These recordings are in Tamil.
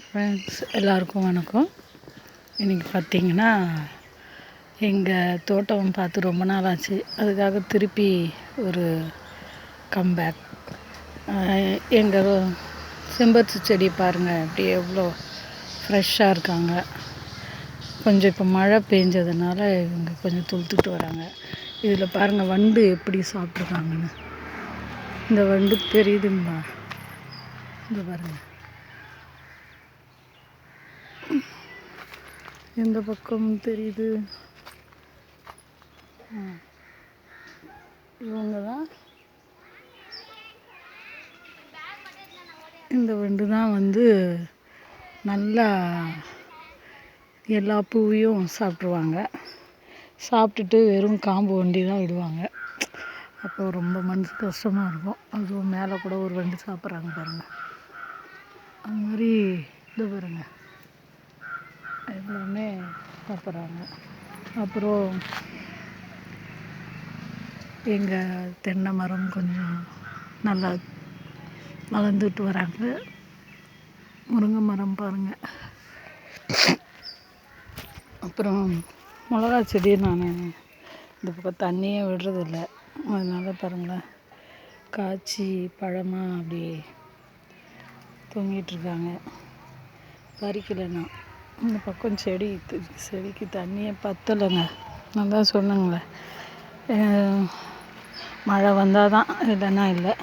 ஃப்ரெண்ட்ஸ் எல்லாருக்கும் வணக்கம். இன்றைக்கி பார்த்திங்கன்னா எங்கள் தோட்டம் பார்த்து ரொம்ப நாள் ஆச்சு. அதுக்காக திருப்பி ஒரு கம்பேக். எங்கள் செம்பருத்தி செடி பாருங்கள், அப்படியே எவ்வளோ ஃப்ரெஷ்ஷாக இருக்காங்க. கொஞ்சம் இப்போ மழை பெஞ்சதுனால இவங்க கொஞ்சம் துளுத்துட்டு வராங்க. இதில் பாருங்கள் வண்டு எப்படி சாப்பிட்ருக்காங்கன்னு. இந்த வண்டு தெரியுதுங்களா? இந்த பாருங்கள், எந்த பக்கம் தெரியுது? இவங்க தான், இந்த வண்டு தான் நல்லா எல்லா பூவையும் சாப்பிட்ருவாங்க. சாப்பிட்டுட்டு வெறும் காம்பு வண்டி தான் விடுவாங்க. அப்போ ரொம்ப மனசு கஷ்டமாக இருக்கும். அதுவும் மேலே கூட ஒரு வண்டு சாப்பிட்றாங்க பாருங்கள். அது மாதிரி இது பாருங்கள், எல்லாமே சாப்பிட்றாங்க. அப்புறம் எங்கள் தென்னை மரம் கொஞ்சம் நல்லா வளர்ந்துட்டு வராங்க. முருங்கை மரம் பாருங்கள். அப்புறம் மிளகா செடி நான் இந்த பக்கம் தண்ணியே விடுறதில்ல. அதனால் பாருங்களேன், காய்ச்சி பழமாக அப்படியே தொங்கிட்டுருக்காங்க. பறிக்கலைன்னா இந்த பக்கம் செடிக்கு தண்ணியே பத்தலைங்க. நான் தான் சொன்னேங்களே, மழை வந்தால் தான், இல்லைன்னா இல்லை.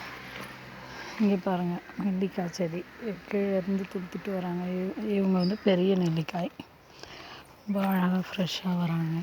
இங்கே பாருங்கள், நெல்லிக்காய் செடி கீழே இருந்து துளுத்துட்டு வராங்க. இவங்க பெரிய நெல்லிக்காய், ரொம்ப அழகாக ஃப்ரெஷ்ஷாக வராங்க.